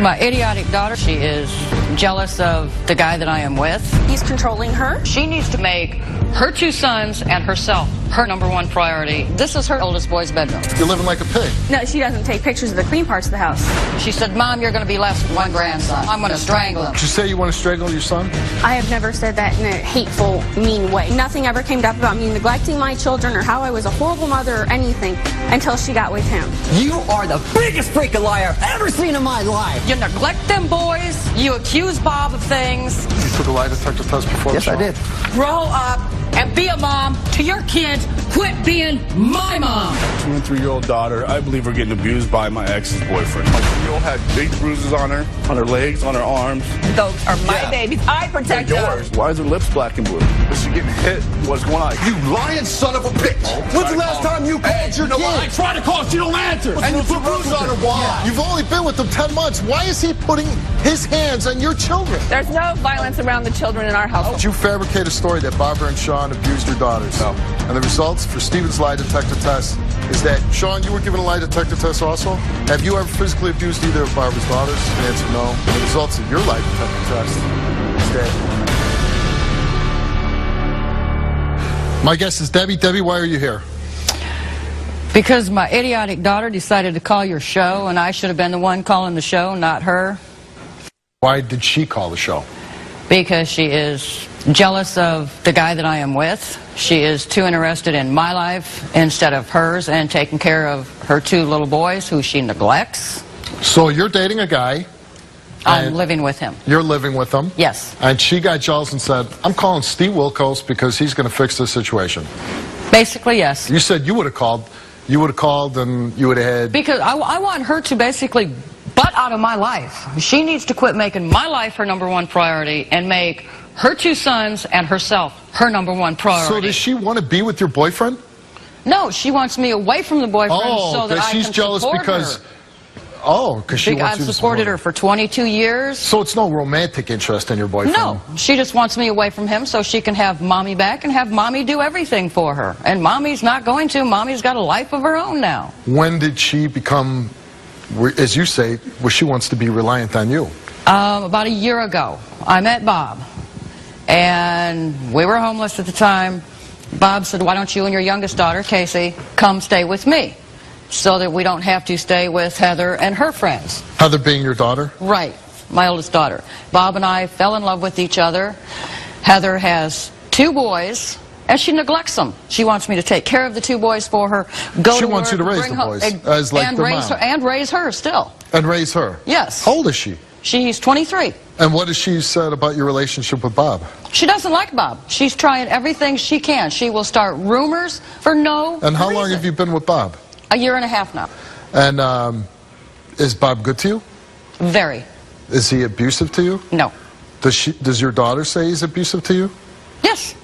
My idiotic daughter, she is jealous of the guy that I am with. He's controlling her. She needs to make her 2 sons and herself her #1 priority. This is her oldest boy's bedroom. You're living like a pig. No, she doesn't take pictures of the clean parts of the house. She said, Mom, you're going to be left with 1 grandson. I'm going to strangle him. Did you say you want to strangle your son? I have never said that in a hateful, mean way. Nothing ever came up about me neglecting my children or how I was a horrible mother or anything until she got with him. You are the biggest freaking liar I've ever seen in my life. You neglect them boys. You accuse Bob of things. You took a lie detector test before Yes, the show? I did. Grow up and be a mom to your kids. Quit being my mom. 2 and 3-year-old daughter, I believe, are getting abused by my ex's boyfriend. My 2-year-old had big bruises on her legs, on her arms. Those are my babies. I protect them. Yours. Why is her lips black and blue? Is she getting hit? What's going on? You lying son of a bitch! When's the last time you called your kid? I tried to call, she don't answer. And you put bruises on her. Why? Yeah. You've only been with them 10 months. Why is he putting his hands on your children? There's no violence around the children in our house. Did you fabricate a story that Barbara and Sean abused your daughters? No. And the results for Stephen's lie detector test is that, Sean, you were given a lie detector test also? Have you ever physically abused either of Barbara's daughters? The answer, no. And the results of your lie detector test is that... My guess is Debbie. Debbie, why are you here? Because my idiotic daughter decided to call your show, and I should have been the one calling the show, not her. Why did she call the show? Because she is jealous of the guy that I am with. She is too interested in my life instead of hers and taking care of her 2 little boys who she neglects. So you're dating a guy. I'm living with him. You're living with him? Yes. And she got jealous and said, I'm calling Steve Wilkos because he's going to fix this situation. Basically, yes. You said you would have called. You would have called and you would have had... Because I want her to basically butt out of my life. She needs to quit making my life her #1 priority and make her 2 sons and herself her #1 priority. So does she want to be with your boyfriend? No, she wants me away from the boyfriend so that I she's can jealous support because... her. Oh, because she wants I've you to supported her for 22 years. So it's no romantic interest in your boyfriend? No, she just wants me away from him so she can have Mommy back and have Mommy do everything for her. And Mommy's not going to. Mommy's got a life of her own now. When did she become, as you say, where she wants to be reliant on you? About a year ago, I met Bob. And we were homeless at the time. Bob said, why don't you and your youngest daughter, Casey, come stay with me? So that we don't have to stay with Heather and her friends. Heather being your daughter? Right, my oldest daughter. Bob and I fell in love with each other. Heather has 2 boys, and she neglects them. She wants me to take care of the 2 boys for her, She wants you to raise the boys, as like their mom. And raise her still. And raise her? Yes. How old is she? She's 23. And what has she said about your relationship with Bob? She doesn't like Bob. She's trying everything she can. She will start rumors for no And how reason. long have you been with Bob? A year and a half now. And is Bob good to you? Very. Is he abusive to you? No. Does your daughter say he's abusive to you? Yes.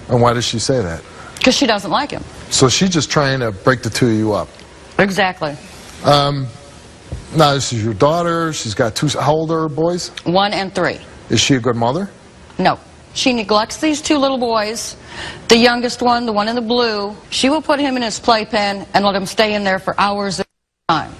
And why does she say that? Because she doesn't like him. So she's just trying to break the 2 of you up. Exactly. Now, this is your daughter. She's got 2. How old are her boys? 1 and 3. Is she a good mother? No. She neglects these 2 little boys. The youngest one, the one in the blue, she will put him in his playpen and let him stay in there for hours at a time.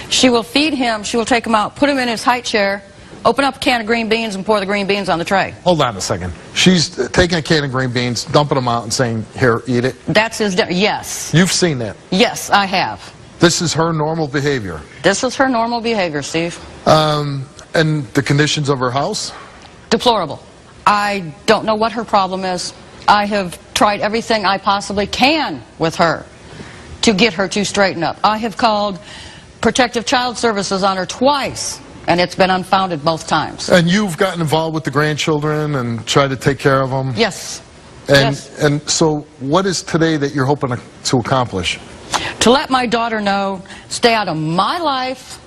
She will feed him. She will take him out, put him in his high chair, open up a can of green beans, and pour the green beans on the tray. Hold on a second. She's taking a can of green beans, dumping them out, and saying, here, eat it. That's his dinner. Yes. You've seen that? Yes, I have. This is her normal behavior? This is her normal behavior, Steve. And the conditions of her house? Deplorable. I don't know what her problem is. I have tried everything I possibly can with her to get her to straighten up. I have called Protective Child Services on her twice, and it's been unfounded both times. And you've gotten involved with the grandchildren and tried to take care of them? Yes. And so what is today that you're hoping to accomplish? To let my daughter know, stay out of my life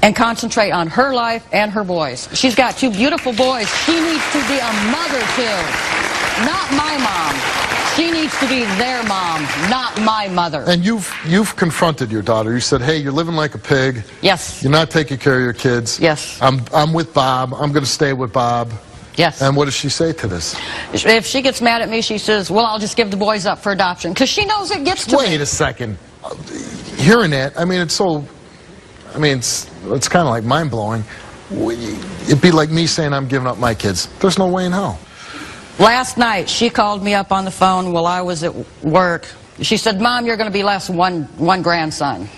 and concentrate on her life and her boys. She's got 2 beautiful boys she needs to be a mother to, not my mom. She needs to be their mom, not my mother. And you've confronted your daughter. You said, hey, you're living like a pig. Yes. You're not taking care of your kids. Yes. I'm with Bob. I'm going to stay with Bob. Yes. And what does she say to this? If she gets mad at me, she says, well, I'll just give the boys up for adoption. Because she knows it gets to me. Wait a second. Hearing that, I mean, I mean, it's kind of like mind-blowing. It'd be like me saying I'm giving up my kids. There's no way in hell. Last night, she called me up on the phone while I was at work. She said, Mom, you're going to be less one grandson.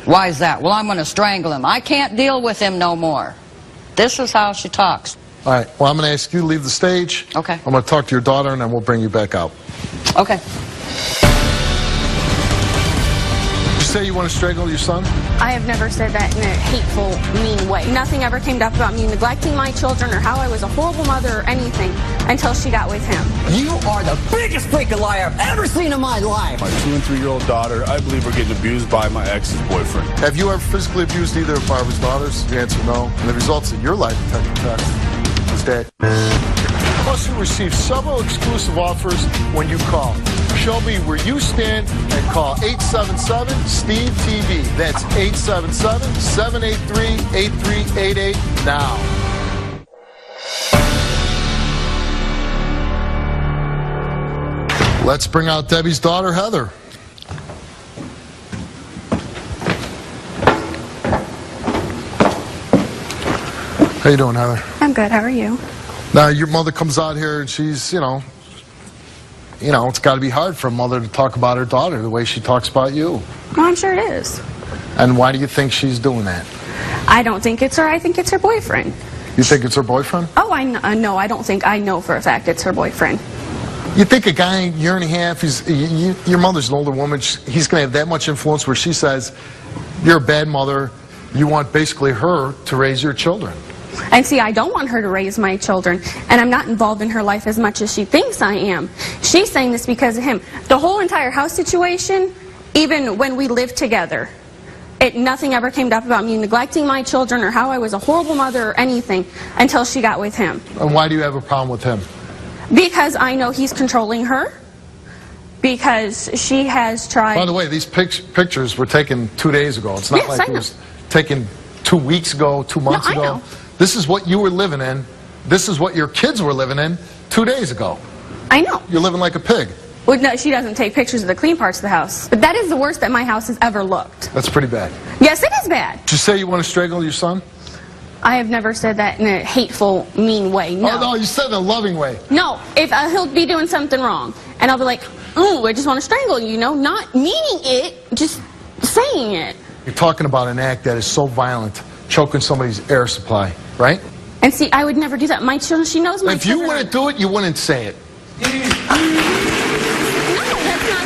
Why is that? Well, I'm going to strangle him. I can't deal with him no more. This is how she talks. All right, well, I'm going to ask you to leave the stage. Okay. I'm going to talk to your daughter, and then we'll bring you back out. Okay. You say you want to strangle your son? I have never said that in a hateful, mean way. Nothing ever came up about me neglecting my children or how I was a horrible mother or anything until she got with him. You are the biggest freaking liar I've ever seen in my life. My 2- and 3-year-old daughter, I believe, are getting abused by my ex's boyfriend. Have you ever physically abused either of Barbara's daughters? The answer no. And the results of your lie detector test is that. Plus, you receive several exclusive offers when you call. Show me where you stand and call 877-STEVE-TV. That's 877-783-8388 now. Let's bring out Debbie's daughter, Heather. How you doing, Heather? I'm good. How are you? Now, your mother comes out here and she's, you know, it's got to be hard for a mother to talk about her daughter the way she talks about you. Well, I'm sure it is. And why do you think she's doing that? I don't think it's her. I think it's her boyfriend. You think it's her boyfriend? Oh, no, I don't think. I know for a fact it's her boyfriend. You think a guy, year and a half, your mother's an older woman, he's going to have that much influence where she says, you're a bad mother, you want basically her to raise your children. And see, I don't want her to raise my children, and I'm not involved in her life as much as she thinks I am. She's saying this because of him. The whole entire house situation, even when we lived together, nothing ever came up about me neglecting my children or how I was a horrible mother or anything until she got with him. And why do you have a problem with him? Because I know he's controlling her. Because she has tried... By the way, these pictures were taken 2 days ago. It's not like it was taken 2 weeks ago, 2 months ago. Know. This is what you were living in. This is what your kids were living in 2 days ago. I know. You're living like a pig. Well, no, she doesn't take pictures of the clean parts of the house. But that is the worst that my house has ever looked. That's pretty bad. Yes, it is bad. Did you say you want to strangle your son? I have never said that in a hateful, mean way, no. Oh, no, you said in a loving way. No, if he'll be doing something wrong, and I'll be like, ooh, I just want to strangle you, not meaning it, just saying it. You're talking about an act that is so violent, choking somebody's air supply, right? And see, I would never do that. My children, she knows my children. If you wouldn't do it, you wouldn't say it. No, that's not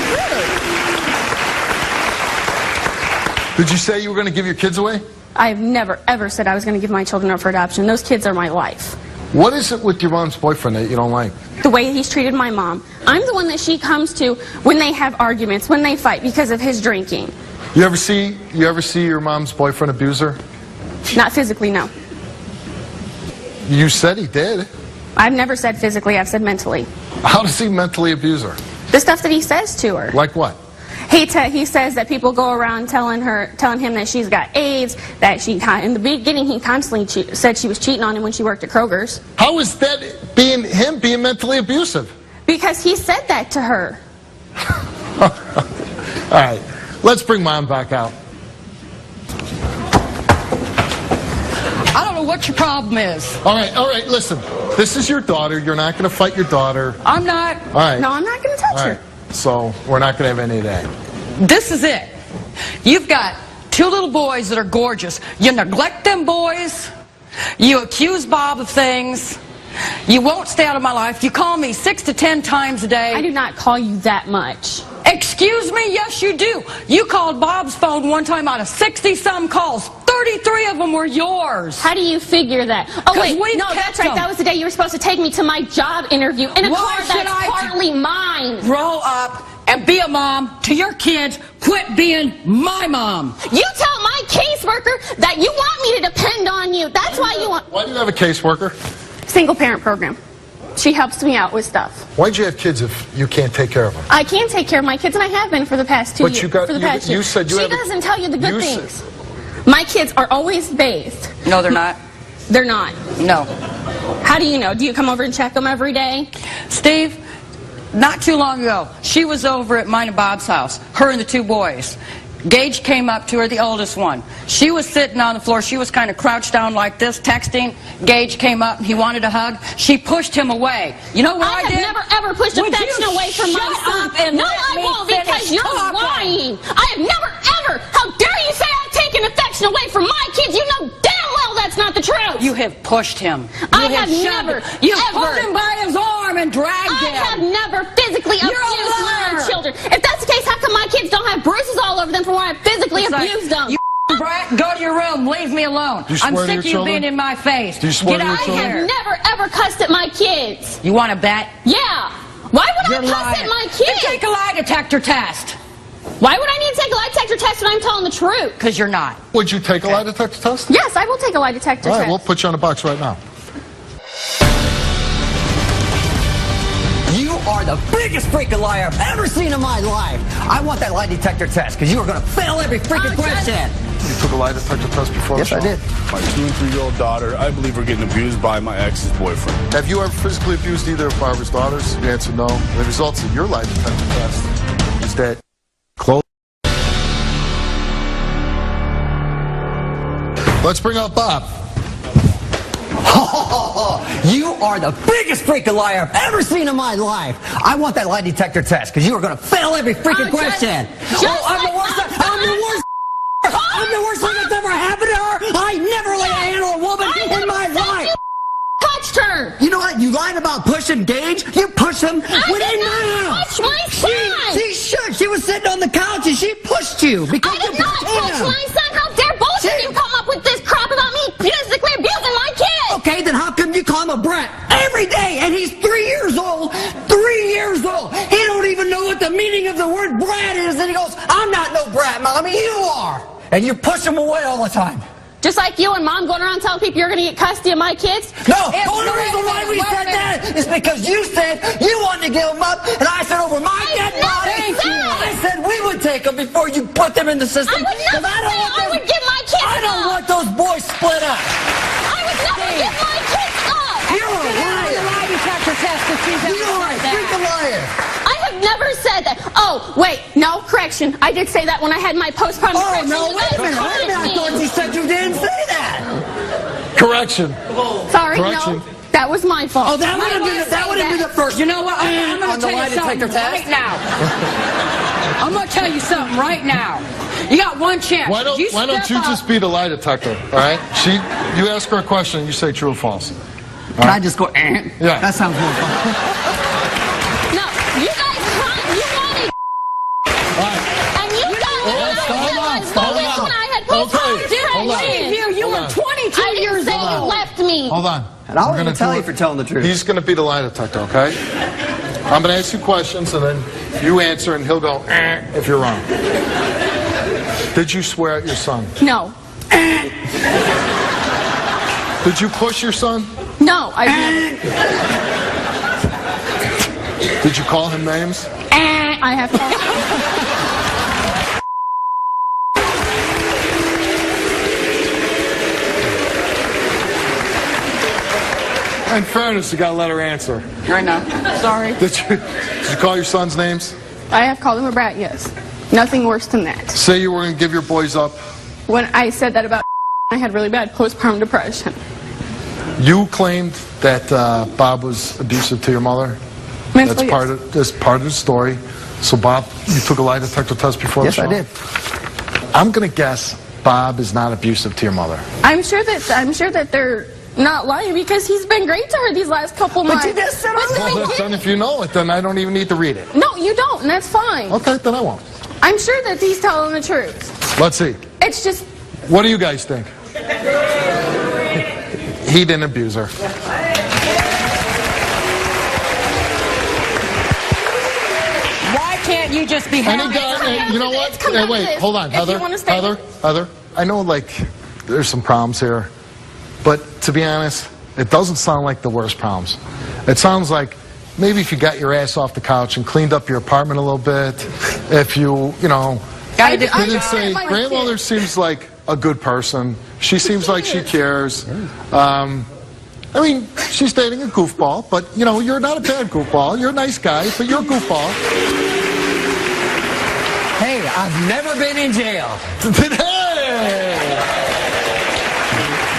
true. Did you say you were going to give your kids away? I have never, ever said I was going to give my children up for adoption. Those kids are my life. What is it with your mom's boyfriend that you don't like? The way he's treated my mom. I'm the one that she comes to when they have arguments, when they fight because of his drinking. You ever see your mom's boyfriend abuse her? Not physically, no. You said he did. I've never said physically, I've said mentally. How does he mentally abuse her? The stuff that he says to her. Like what? He says that people go around telling him that she's got AIDS, that in the beginning he constantly said she was cheating on him when she worked at Kroger's. How is that him being mentally abusive? Because he said that to her. All right, let's bring Mom back out. I don't know what your problem is. All right, listen. This is your daughter. You're not going to fight your daughter. I'm not. All right. No, I'm not going to touch her. So we're not going to have any of that. This is it. You've got 2 little boys that are gorgeous. You neglect them boys. You accuse Bob of things. You won't stay out of my life. You call me 6 to 10 times a day. I do not call you that much. Excuse me? Yes, you do. You called Bob's phone one time out of 60-some calls. 33 of them were yours. How do you figure that? Oh, wait, no, that's right. them. That was the day you were supposed to take me to my job interview in a Why car should that's partly mine. Grow up and be a mom to your kids. Quit being my mom. You tell my caseworker that you want me to depend on you. That's why you want... Why do you have a caseworker? Single parent program. She helps me out with stuff. Why'd you have kids if you can't take care of them? I can take care of my kids, and I have been for the past 2 years. You said you She doesn't tell you the good things. My kids are always bathed. No, they're not. They're not. No. How do you know? Do you come over and check them every day? Steve, not too long ago, she was over at mine and Bob's house, her and the 2 boys. Gage came up to her, the oldest one. She was sitting on the floor. She was kind of crouched down like this, texting. Gage came up and he wanted a hug. She pushed him away. You know what I did? I have never ever pushed affection away from my son. And no, I won't, because you're lying. I have never ever. How dare you say I've taken affection away from my kids? You know damn well that's not the truth. You have pushed him. I have never, You ever. pulled him by his arm and dragged him. I have never physically abused my children. If that's the case, how come my kids don't have bruises all over them from when I physically abused them? You brat, go to your room. Leave me alone. I'm sick of you being in my face. Do you swear Get to your out of children? here. I have never ever cussed at my kids. You want to bet? Yeah. Why would You're I cuss lying. at my Then kids? take a lie detector test. Why would I need to take a lie detector test when I'm telling the truth? Because you're not. Would you take a lie detector test? Yes, I will take a lie detector All right, test. we'll put you on a box right now. You are the biggest freaking liar I've ever seen in my life. I want that lie detector test because you are going to fail every freaking question. You took a lie detector test before? Yes, I did. My 2- and 3-year-old daughter, I believe, are getting abused by my ex's boyfriend. Have you ever physically abused either of Barbara's daughters? The answer no. The results of your lie detector test is that close. Let's bring out Bob. You are the biggest freaking liar I've ever seen in my life. I want that lie detector test because you are going to fail every freaking question. I'm the worst thing that's ever happened to her. I never laid a hand on a woman in my life. Touched her. You know what? You lied about pushing Gage. You pushed him within my house. Touch my son. She should. She was sitting on the couch and she pushed you because I you did not pushed touch him. my son. How dare both of you come up with this crap about me physically abusing my kids? Okay, then how come you call him a brat every day? And he's 3 years old. 3 years old. He don't even know what the meaning of the word brat is. And he goes, I'm not no brat, Mommy. You are. And you push him away all the time. Just like you and Mom going around telling people you're going to get custody of my kids? No, the only reason why we said that is because you said you wanted to give them up, and I said over my dead body, I said we would take them before you put them in the system. I would never say I would give my kids I don't want those boys split up. I would never give my kids up. You're a liar. Lie detector test if she's ever You are a said that. freaking liar. I have never said that. Oh, wait, no, correction. I did say that when I had my postpartum Oh, depression. no, You wait a guys minute. punished I thought me. you said you didn't say that. Correction. Sorry, Correction. no. That was my fault. Oh, that would have been the first. You know what? I'm on going the to tell lie you something detector test. right now. I'm going to tell you something right now. You got one chance. Why don't you just be the lie detector, all right? You ask her a question and you say true or false. Can I just go, Yeah. That sounds more fun. No, you guys wanted. And you guys when I had postpartum Hold on. depression. You were 22 I years didn't say you old. left me. Hold on. And I'll We're even gonna tell do you it. for telling the truth. He's going to be the lie detector, okay? I'm going to ask you questions, and then you answer, and he'll go, if you're wrong. Did you swear at your son? No. Did you push your son? No, I didn't. Did you call him names? I have called. In fairness, you got to let her answer. I know. Sorry. Did you call your sons names? I have called him a brat, yes. Nothing worse than that. Say you were going to give your boys up. When I said that about I had really bad postpartum depression. You claimed that Bob was abusive to your mother. Mentally, That's part of the story. So, Bob, you took a lie detector test before the Yes, show? I did. I'm going to guess Bob is not abusive to your mother. I'm sure that they're not lying because he's been great to her these last couple months. you just said Well, then if you know it, then I don't even need to read it. No, you don't, and that's fine. Okay, then I won't. I'm sure that he's telling the truth. Let's see. It's just What do you guys think? He didn't abuse her. Why can't you just be Any happy? guy, you know what? It's come Hey, down to wait, this. hold on, If you Heather. wanna stay- Heather. I know, there's some problems here, but to be honest, it doesn't sound like the worst problems. It sounds like maybe if you got your ass off the couch and cleaned up your apartment a little bit, if you Gotta do- didn't say, grandmother seems like a good person. She seems like she cares. I mean, she's dating a goofball, but, you're not a bad goofball. You're a nice guy, but you're a goofball. Hey, I've never been in jail. Hey!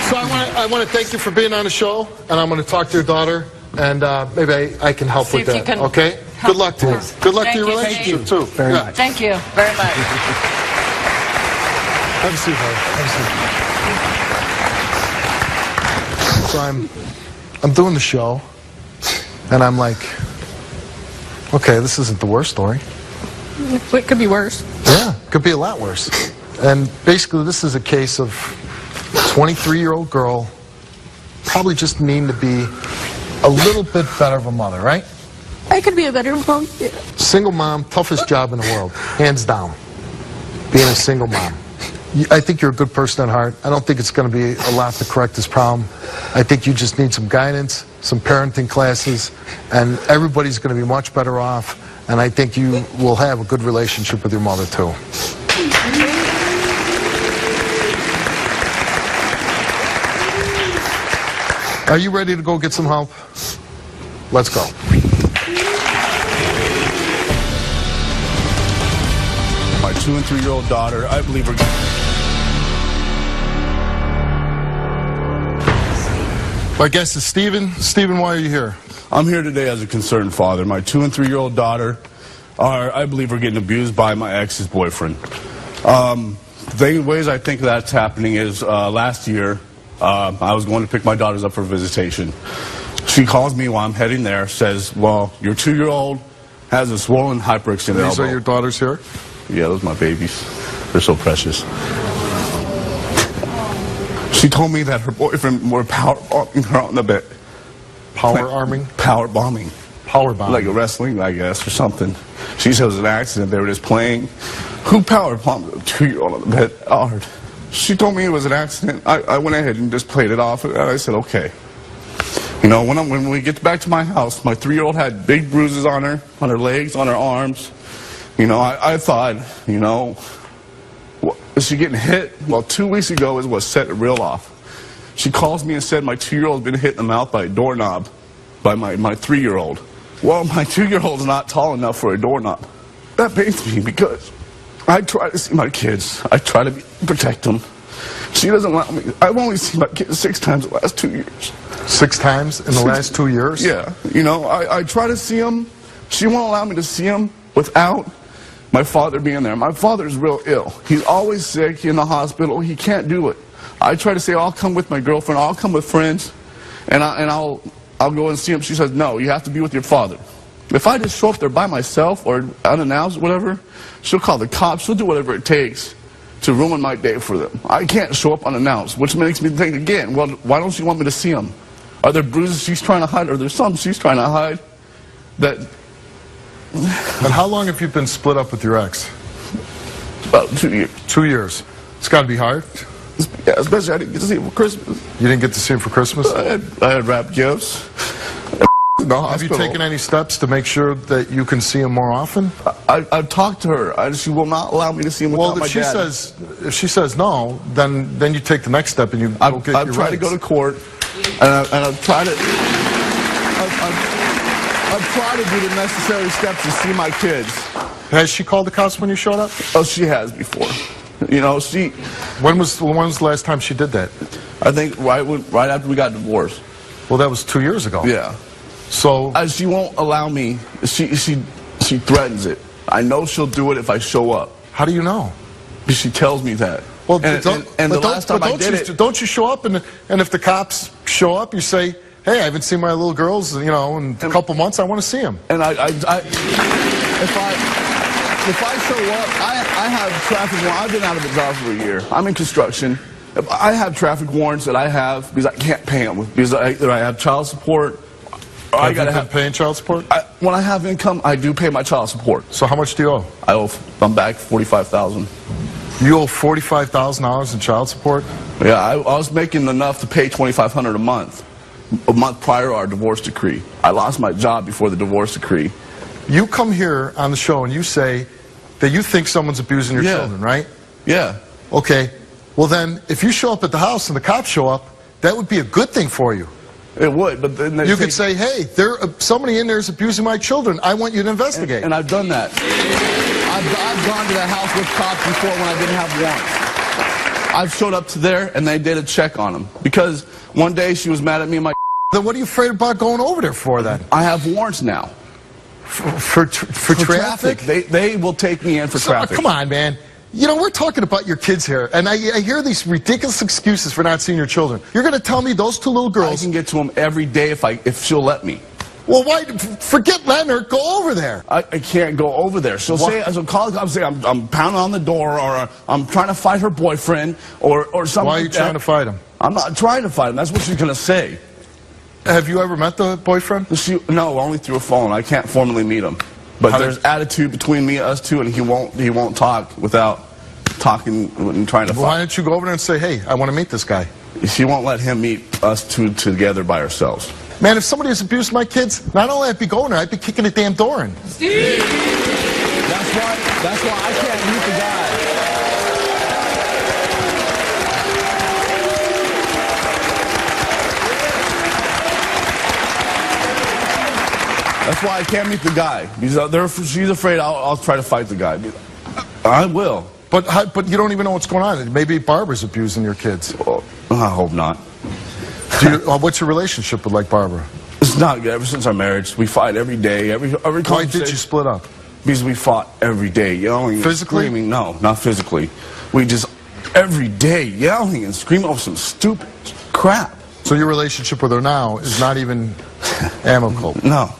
So I want to thank you for being on the show, and I'm going to talk to your daughter, and maybe I can help See with if you that. can Okay? help Good luck to you. her. Good luck Thank to your you, relationship Steve. too. Very much. Thank you very much. Have a seat, Harry. Have a seat. So I'm doing the show, and I'm like, okay, this isn't the worst story. It could be worse. Yeah, could be a lot worse. And basically, this is a case of a 23-year-old girl probably just needing to be a little bit better of a mother, right? I could be a better mom. Single mom, toughest job in the world, hands down, being a single mom. I think you're a good person at heart. I don't think it's going to be a lot to correct this problem. I think you just need some guidance, some parenting classes, and everybody's going to be much better off. And I think you will have a good relationship with your mother, too. Are you ready to go get some help? Let's go. My 2- and 3-year-old daughter, I believe are... My guest is Stephen. Stephen, why are you here? I'm here today as a concerned father. My 2- and 3-year-old daughter I believe, are getting abused by my ex's boyfriend. The ways I think that's happening is last year, I was going to pick my daughters up for visitation. She calls me while I'm heading there, says, well, your 2-year-old has a swollen hyperextended elbow. These are your daughters here? Yeah, those are my babies. They're so precious. She told me that her boyfriend were power bombing her on the bed. Power arming? Power bombing. Power bombing. Like a wrestling, I guess, or something. She said it was an accident. They were just playing. Who power bombed a 2-year-old on the bed hard? She told me it was an accident. I went ahead and just played it off, and I said, okay. You know, when we get back to my house, my 3-year-old had big bruises on her legs, on her arms. You know, I thought, you know, is she getting hit? Well, 2 weeks ago is what set it real off. She calls me and said my 2-year-old's been hit in the mouth by a doorknob by my 3-year-old. Well, my 2-year-old's not tall enough for a doorknob. That pains me because I try to see my kids. I try to protect them. She doesn't allow me. I've only seen my kids 6 times in the last 2 years. 6 times in the last 2 years? Yeah. You know, I try to see them. She won't allow me to see them without my father being there. My father's real ill. He's always sick in the hospital. He can't do it. I try to say, I'll come with my girlfriend. I'll come with friends, and I'll go and see him. She says, no, you have to be with your father. If I just show up there by myself or unannounced, whatever, she'll call the cops. She'll do whatever it takes to ruin my day for them. I can't show up unannounced, which makes me think again, well, why don't you want me to see them? Are there bruises she's trying to hide? Are there some she's trying to hide? That. And how long have you been split up with your ex? About 2 years. 2 years. It's got to be hard. Yeah, especially I didn't get to see him for Christmas. You didn't get to see him for Christmas? I had wrapped gifts. Have you taken any steps to make sure that you can see him more often? I've talked to her. She will not allow me to see him without my dad. Well, if she says no, then you take the next step and you go get your rights. I've tried to go to court, and I've tried to. I've tried to do the necessary steps to see my kids. Has she called the cops when you showed up? Oh, she has before. You know, she. When was the last time she did that? I think right after we got divorced. Well, that was 2 years ago. Yeah. So she won't allow me. She threatens it. I know she'll do it if I show up. How do you know? She tells me that. Well, don't you show up and if the cops show up, you say, hey, I haven't seen my little girls, you know, in a couple months. I want to see them. And if I show up, I have traffic warrants. I've been out of the job for a year. I'm in construction. I have traffic warrants that I have because I can't pay them because either I have child support. I got to have paying child support? When I have income, I do pay my child support. So how much do you owe? I'm back $45,000. You owe $45,000 in child support? Yeah, I was making enough to pay $2,500 a month prior to our divorce decree. I lost my job before the divorce decree. You come here on the show and you say that you think someone's abusing your children, right? Yeah. Okay. Well then, if you show up at the house and the cops show up, that would be a good thing for you. It would, but then you could say, hey, somebody in there is abusing my children. I want you to investigate. And I've done that. I've gone to that house with cops before when I didn't have warrants. I've showed up to there and they did a check on him because one day she was mad at me and my. Then what are you afraid about going over there for then? I have warrants now. For traffic? They will take me in for traffic. Come on, man. You know, we're talking about your kids here, and I hear these ridiculous excuses for not seeing your children. You're going to tell me those two little girls... I can get to them every day if she'll let me. Well, why? Forget letting her. Go over there. I can't go over there. She'll say, as a call the cops, say I'm pounding on the door, or I'm trying to fight her boyfriend, or something. Why are you trying to fight him? I'm not trying to fight him. That's what she's going to say. Have you ever met the boyfriend? No, only through a phone. I can't formally meet him. But there's attitude between us two, and he won't talk without talking and trying to fight. Why don't you go over there and say, hey, I want to meet this guy? She won't let him meet us two together by ourselves. Man, if somebody has abused my kids, not only I'd be going there, I'd be kicking the damn door in. Steve! That's why I can't meet the guy. That's why I can't meet the guy. Because she's afraid I'll try to fight the guy. I will. But you don't even know what's going on. Maybe Barbara's abusing your kids. Well, I hope not. What's your relationship with, like, Barbara? It's not good. Ever since our marriage, we fight every day. Every Why did you split up? Because we fought every day, yelling, physically? And screaming. No, not physically. We just every day yelling and screaming over some stupid crap. So your relationship with her now is not even amicable? No.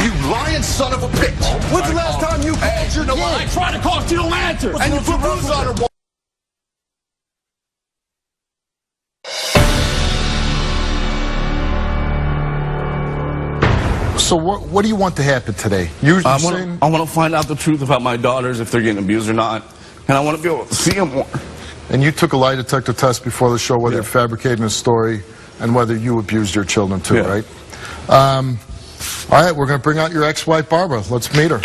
You lying son of a bitch! When's the last time you called your kid? I tried to call, she don't answer. And you put bruises on her. So what do you want to happen today? I want to find out the truth about my daughters, if they're getting abused or not. And I want to be able to see them more. And you took a lie detector test before the show, whether you're fabricating a story and whether you abused your children too, right? All right, we're going to bring out your ex-wife, Barbara. Let's meet her.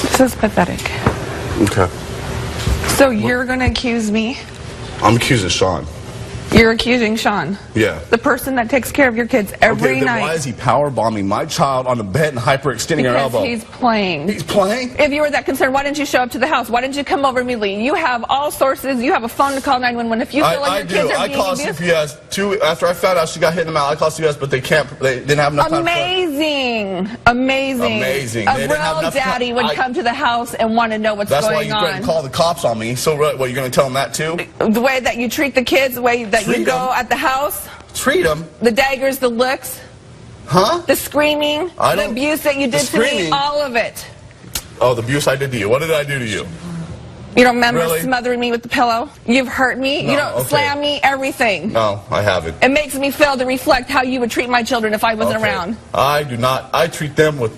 This is pathetic. Okay. So you're going to accuse me? I'm accusing Sean. You're accusing Sean? Yeah. The person that takes care of your kids every night. Why is he power bombing my child on the bed and hyperextending her elbow? Because he's playing. He's playing? If you were that concerned, why didn't you show up to the house? Why didn't you come over immediately? You have all sources. You have a phone to call 911 if you feel like your kids are being abused. I called CPS after I found out she got hit in the mouth. I called CPS, but they didn't have enough time. Amazing. A real daddy would come to the house and want to know what's going on. That's why you threatened to call the cops on me. So what, you're going to tell them that too? The way that you treat the kids, the way that you go at the house. Treat them? The daggers, the looks. Huh? The screaming. The abuse that you did to me. All of it. Oh, the abuse I did to you. What did I do to you? You don't remember smothering me with the pillow? You've hurt me. No, you don't slam me, everything. No, I haven't. It makes me fail to reflect how you would treat my children if I wasn't around. I do not. I treat them with...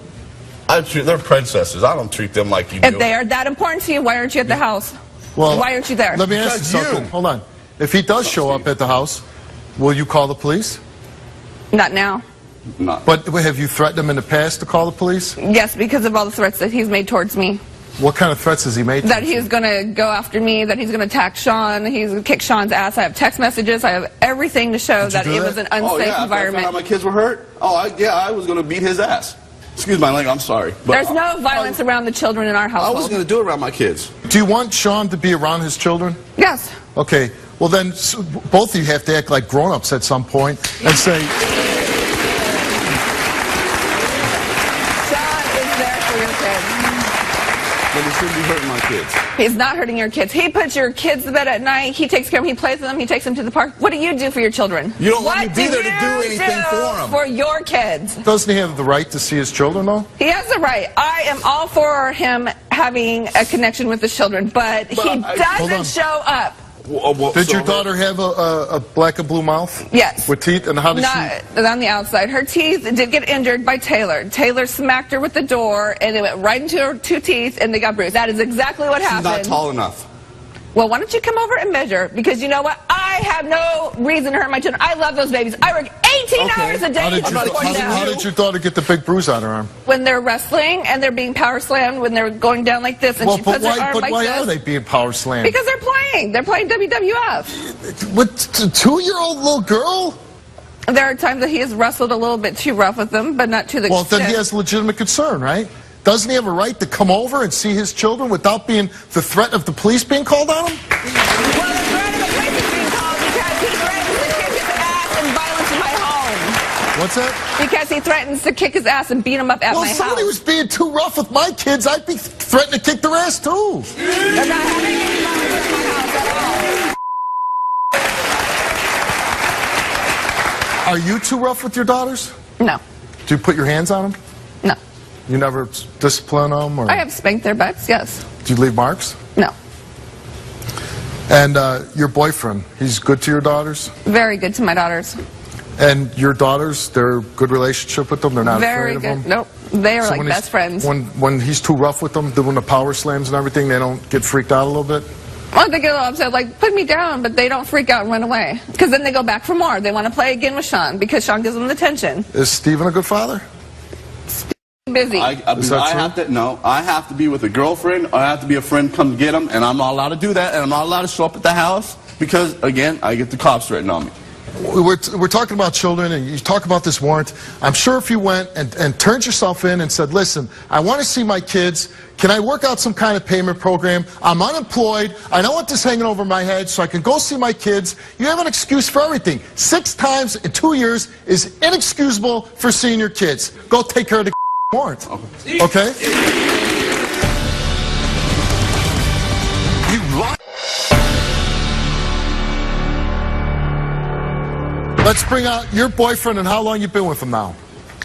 they're princesses. I don't treat them like you do. If they are that important to you, why aren't you at the house? Well, why aren't you there? Let me ask you something. Hold on. If he does show up at the house, will you call the police? Not now. But have you threatened him in the past to call the police? Yes, because of all the threats that he's made towards me. What kind of threats has he made? That he's going to go after me, that he's going to attack Sean, he's going to kick Sean's ass. I have text messages, I have everything to show that it was an unsafe environment. After I found out my kids were hurt? I was going to beat his ass. Excuse my language, I'm sorry. But there's no violence around the children in our household. I wasn't going to do it around my kids. Do you want Sean to be around his children? Yes. Okay. Well, then both of you have to act like grown-ups at some point and say... Sean is there for your kids. But he shouldn't be hurting my kids. He's not hurting your kids. He puts your kids to bed at night. He takes care of them. He plays with them. He takes them to the park. What do you do for your children? You don't let me be there to do anything for them. For your kids. Doesn't he have the right to see his children, though? He has the right. I am all for him having a connection with his children, but he doesn't show up. Did your daughter have a black and blue mouth? Yes. With teeth? And how did she... On the outside. Her teeth did get injured by Taylor. Taylor smacked her with the door, and it went right into her two teeth, and they got bruised. That is exactly what happened. She's not tall enough. Well, why don't you come over and measure? Because you know what? I have no reason to hurt my children. I love those babies. I work 18 hours a day. How did your daughter get the big bruise on her arm? When they're wrestling and they're being power slammed, when they're going down like this, and she puts her arm like why this. are they being power slammed? Because they're playing. They're playing WWF. With a 2-year-old little girl? There are times that he has wrestled a little bit too rough with them, but not to the extent. Well, then he has legitimate concern, right? Doesn't he have a right to come over and see his children without being the threat of the police being called on him? Well, the threat of the police is being called because he threatens to kick his ass and violence in my home. What's that? Because he threatens to kick his ass and beat him up at my Well, if somebody house. was being too rough with my kids, I'd be threatening to kick their ass too. They're not having any violence in my house at all. Are you too rough with your daughters? No. Do you put your hands on them? No. You never discipline them? Or I have spanked their butts, yes. do you leave marks? No. And your boyfriend, he's good to your daughters? Very good to my daughters. And your daughters, they're good relationship with them? They're not Very afraid good. of them? Nope. They are So like when he's- best friends. When he's too rough with them, doing the power slams and everything, they don't get freaked out a little bit? Well, they get a little upset, like, put me down, but they don't freak out and run away. Because then they go back for more. They want to play again with Sean because Sean gives them the attention. Is Steven a good father? Busy. Is that true? I have to be with a girlfriend, or I have to be a friend come to get them, and I'm not allowed to do that, and I'm not allowed to show up at the house because, again, I get the cops threatened on me. We're talking about children, and you talk about this warrant. I'm sure if you went and turned yourself in and said, listen, I want to see my kids. Can I work out some kind of payment program? I'm unemployed. I don't want this hanging over my head, so I can go see my kids. You have an excuse for everything. 6 times in 2 years is inexcusable for seeing your kids. Go take care of the warrant. Okay? You lied. Let's bring out your boyfriend, and how long you been with him now?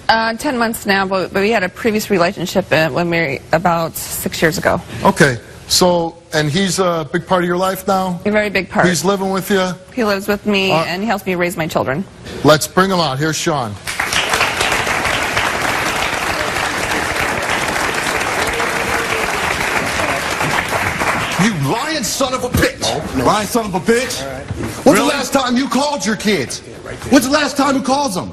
10 months now, but we had a previous relationship when we were about 6 years ago. Okay. So, and he's a big part of your life now? A very big part. He's living with you? He lives with me, and he helps me raise my children. Let's bring him out. Here's Sean. You lying son of a bitch. Lying son of a bitch. When's the last time you called your kids? When's the last time you called them?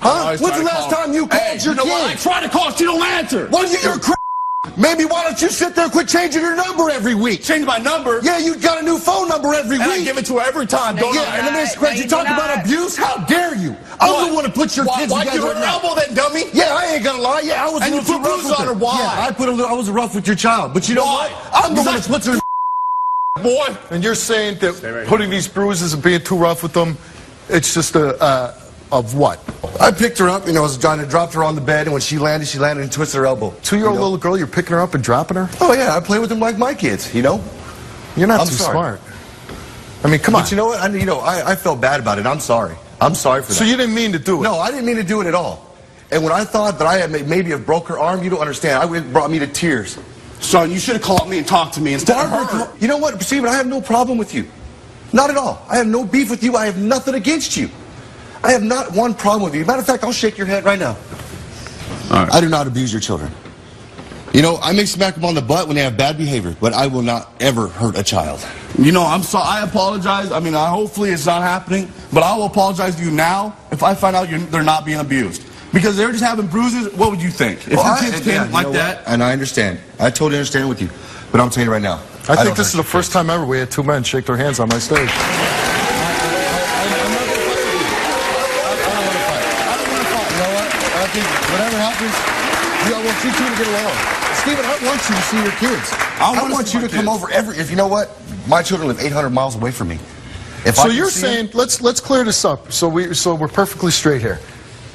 Huh? When's the last time you called your I kids? try to call, she don't answer. Well, you're a Maybe why don't you sit there and quit changing your number every week? Change my number. Yeah, you got a new phone number every And week. I give it to her every time, don't Yeah, I? and then there's No, you you talk do about not. abuse? How dare you? I'm What? the one to put your kids Why together. give her an elbow then, dummy? Yeah, I ain't gonna lie. Yeah, I was And a you little put too rough bruises with on her. her. Why? Yeah, I was rough with your child, but you know Why? what? I'm the one that puts her. Boy. And you're saying that putting these bruises and being too rough with them, it's just of what? I picked her up, I was trying to drop her on the bed, and when she landed and twisted her elbow. 2-year-old little girl, you're picking her up and dropping her? Oh yeah, I play with them like my kids, You're not I'm too sorry. smart. I mean, come on. But you know what? I felt bad about it. I'm sorry. I'm sorry for that. So you didn't mean to do it? No, I didn't mean to do it at all. And when I thought that I had maybe have broke her arm, you don't understand. It brought me to tears. Son, you should have called me and talked to me instead of her. You know what, Steven? I have no problem with you. Not at all. I have no beef with you. I have nothing against you. I have not one problem with you. Matter of fact, I'll shake your head right now. All right. I do not abuse your children. I may smack them on the butt when they have bad behavior, but I will not ever hurt a child. I'm sorry. I apologize. I mean, hopefully it's not happening, but I will apologize to you now if I find out they're not being abused. Because they're just having bruises, what would you think? If your kids came like that? And I understand. I totally understand with you. But I'm telling you right now. I think don't this is hurt the first time ever we had 2 men shake their hands on my stage. Whatever happens, I want you two to get along. Steven, I want you to see your kids. I want you to come over if you know what? My children live 800 miles away from me. So you're saying, let's clear this up so we're perfectly straight here.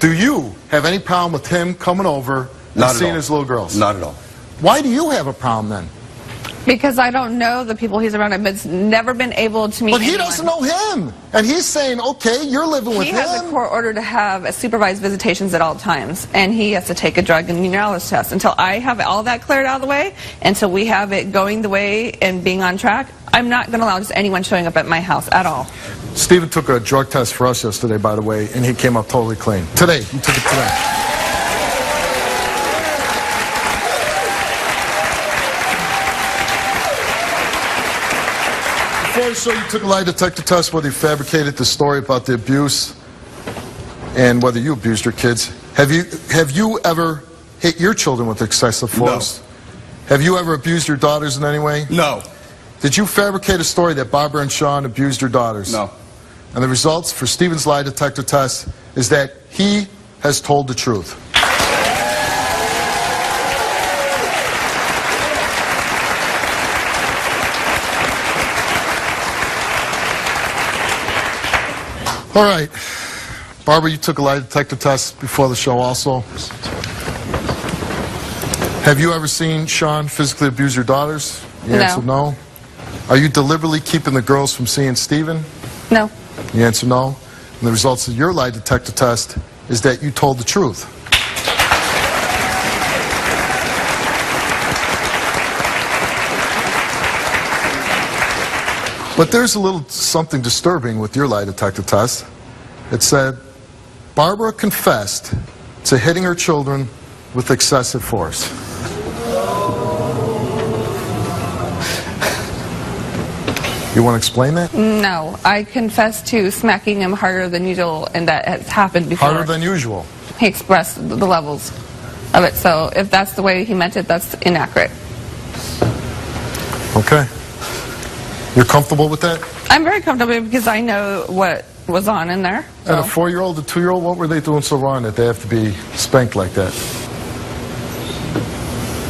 Do you have any problem with him coming over and seeing his little girls? Not at all. Why do you have a problem then? Because I don't know the people he's around. I've never been able to meet But he anyone. doesn't know him. And he's saying, okay, you're living with He him. has a court order to have supervised visitations at all times, and he has to take a drug and urinalysis test. Until I have all that cleared out of the way, until we have it going the way and being on track, I'm not going to allow just anyone showing up at my house at all. Steven took a drug test for us yesterday, by the way, and he came up totally clean. Today. He took it today. Before the show, you took a lie detector test whether you fabricated the story about the abuse. and whether you abused your kids. Have you ever hit your children with excessive force? No. Have you ever abused your daughters in any way? No. Did you fabricate a story that Barbara and Sean abused your daughters? No. And the results for Stephen's lie detector test is that he has told the truth. All right. Barbara, you took a lie detector test before the show also. Have you ever seen Sean physically abuse your daughters? The answer no. Are you deliberately keeping the girls from seeing Stephen? No. The answer no. And the results of your lie detector test is that you told the truth. But there's a little something disturbing with your lie detector test. It said, Barbara confessed to hitting her children with excessive force. You want to explain that? No. I confess to smacking him harder than usual, and that has happened before. Harder than usual. He expressed the levels of it, so if that's the way he meant it, that's inaccurate. Okay. You're comfortable with that? I'm very comfortable because I know what was on in there. So. And a 4-year-old, a 2-year-old, what were they doing so wrong that they have to be spanked like that?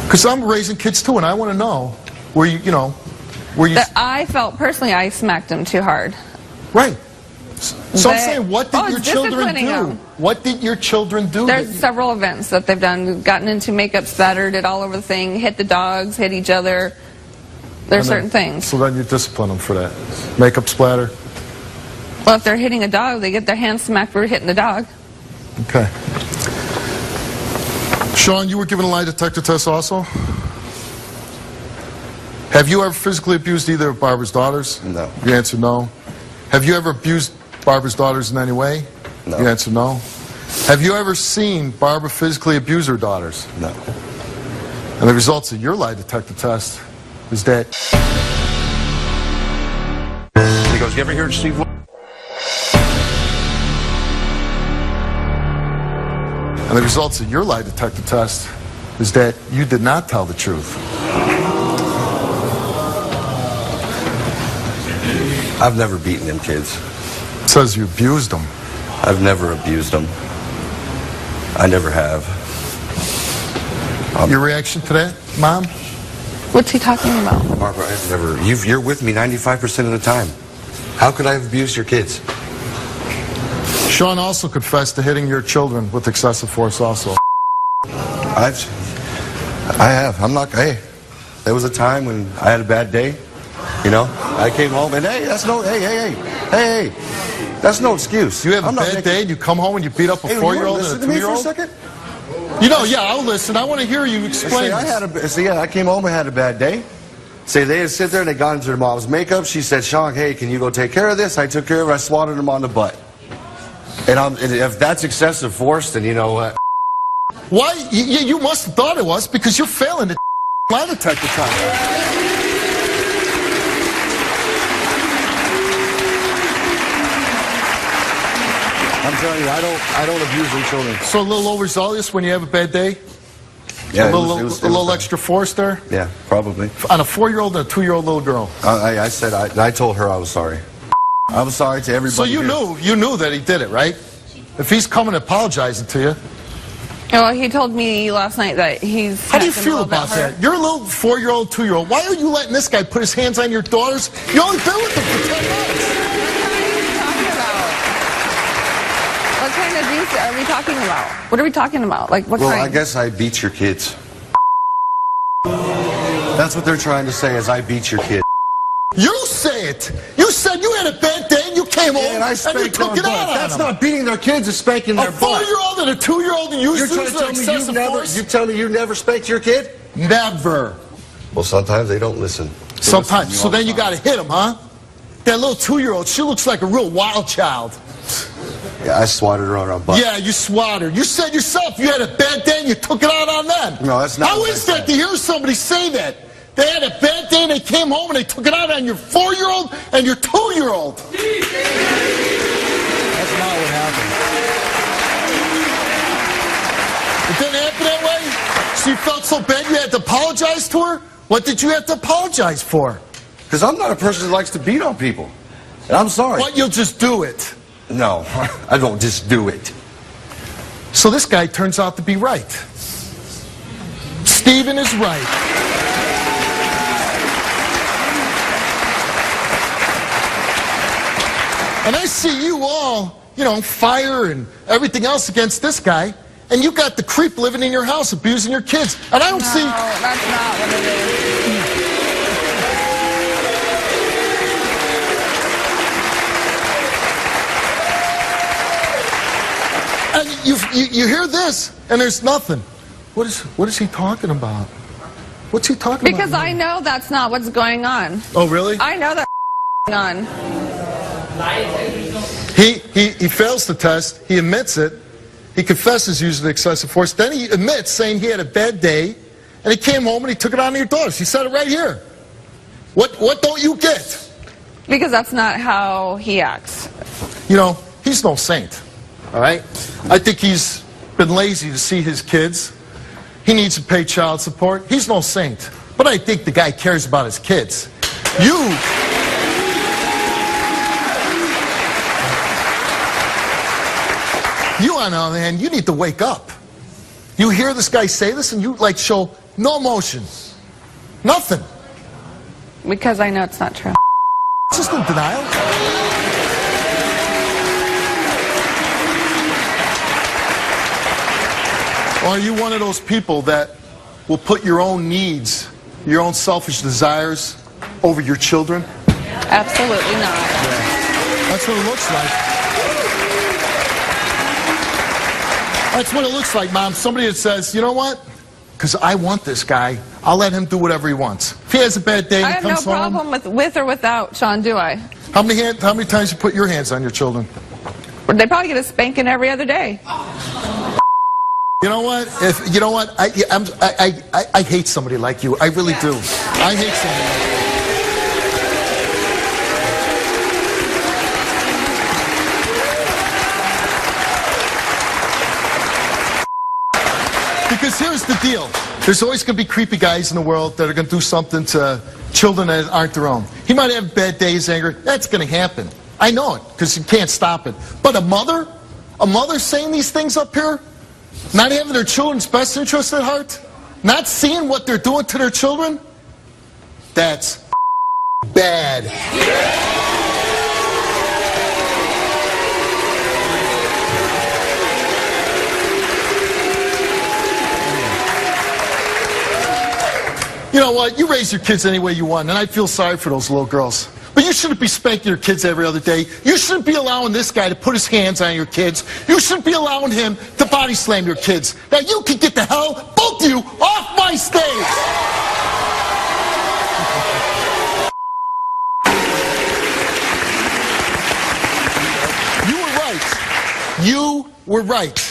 Because I'm raising kids too, and I want to know where you know, where you... That I felt personally I smacked him too hard. Right. So I'm saying, what did your children do? Them. What did your children do? There's several events that they've done. Gotten into makeup, splattered it all over the thing, hit the dogs, hit each other. There's certain things. So then you discipline them for that. Makeup splatter? Well, if they're hitting a dog, they get their hands smacked for hitting the dog. Okay. Sean, you were given a lie detector test also? Have you ever physically abused either of Barbara's daughters? No. The answer no. Have you ever abused Barbara's daughters in any way? No. The answer no. Have you ever seen Barbara physically abuse her daughters? No. And the results of your lie detector test is that... He goes, you ever hear Steve? And the results of your lie detector test is that you did not tell the truth. I've never beaten them kids. It says you abused them. I've never abused them. I never have. Your reaction to that, Mom? What's he talking about? Barbara, I've never... You're with me 95% of the time. How could I have abused your kids? Sean also confessed to hitting your children with excessive force also. I have. I'm not... Hey, there was a time when I had a bad day. You know? I came home and, hey, that's no... Hey. That's no excuse. You have a bad day and you come home and you beat up a 4-year-old and a 2-year-old? Listen to me for a second. You know, yeah, I'll listen. I want to hear you explain this. I came home and had a bad day. Say they had sit there and they got into their mom's makeup. She said, Sean, hey, can you go take care of this? I took care of it. I swatted him on the butt. And if that's excessive force, then you know what? Why? You must have thought it was because you're failing the lie detector test. I'm telling you, I don't abuse their children. So a little overzealous when you have a bad day? Yeah, a little extra force there? Yeah, probably. On a 4-year-old and a 2-year-old little girl? I told her I was sorry. I was sorry to everybody. So you knew that he did it, right? If he's coming apologizing to you. Well, he told me last night that he's... How do you feel about that? You're a little 4-year-old, 2-year-old. Why are you letting this guy put his hands on your daughters? You only been with them for 10 months. What kind of abuse are we talking about? What are we talking about? Like, what kind? Well, I guess I beat your kids. That's what they're trying to say is I beat your kid. You say it. You said you had a bad day and you came home and you took it out on That's them. not beating their kids, it's spanking their butt. A 4-year-old and a 2-year-old and you use excessive force? You tell me you never spanked your kid? Never. Well, sometimes they don't listen. Sometimes. So then you got to hit them, huh? That little 2-year-old, she looks like a real wild child. Yeah, I swatted her on her butt. Yeah, you swatted her. You said yourself you had a bad day and you took it out on them. No, that's not. How is that to hear somebody say that? They had a bad day and they came home and they took it out on your 4-year-old and your 2-year-old. That's not what happened. So you felt so bad you had to apologize to her? What did you have to apologize for? Because I'm not a person that likes to beat on people. And I'm sorry. What, you'll just do it? No, I don't just do it. So this guy turns out to be right. Stephen is right. And I see you all, fire and everything else against this guy, and you got the creep living in your house abusing your kids. And I don't see... No, that's not what it is. And you hear this, and there's nothing. What is he talking about? What's he talking about? Because I know that's not what's going on. Oh, really? I know that's going on. He fails the test. He admits it. He confesses using excessive force. Then he admits saying he had a bad day, and he came home and he took it on to your daughters. He said it right here. What don't you get? Because that's not how he acts. He's no saint. All right? I think he's been lazy to see his kids. He needs to pay child support. He's no saint. But I think the guy cares about his kids. You, on the other hand, you need to wake up. You hear this guy say this and you, show no emotion. Nothing. Because I know it's not true. Just in denial. Or are you one of those people that will put your own needs, your own selfish desires over your children? Absolutely not. Yeah. That's what it looks like. That's what it looks like, Mom. Somebody that says, you know what? Because I want this guy, I'll let him do whatever he wants. If he has a bad day, I he have no comes home. problem with or without, Sean, do I? How many times you put your hands on your children? They probably get a spanking every other day. You know what? I hate somebody like you. I really do. I hate somebody like you. Because here's the deal. There's always going to be creepy guys in the world that are going to do something to children that aren't their own. He might have bad days, anger. That's going to happen. I know it, because you can't stop it. But a mother saying these things up here, not having their children's best interest at heart, not seeing what they're doing to their children, that's bad. You know what? You raise your kids any way you want, and I feel sorry for those little girls. But you shouldn't be spanking your kids every other day. You shouldn't be allowing this guy to put his hands on your kids. You shouldn't be allowing him to body slam your kids. Now you can get the hell, both of you, off my stage! You were right. You were right.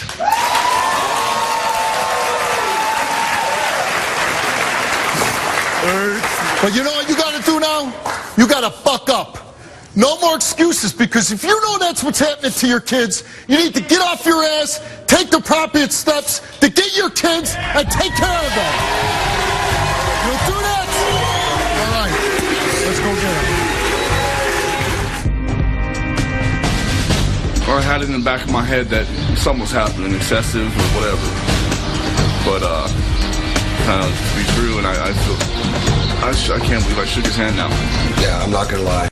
But you know what you got to do now? You got to buck up. No more excuses, because if you know that's what's happening to your kids, you need to get off your ass, take the appropriate steps to get your kids and take care of them. You'll do that? All right. Let's go get them. Or I had it in the back of my head that something was happening, excessive or whatever. But, to be true, and I can't believe I shook his hand now. Yeah, I'm not gonna lie.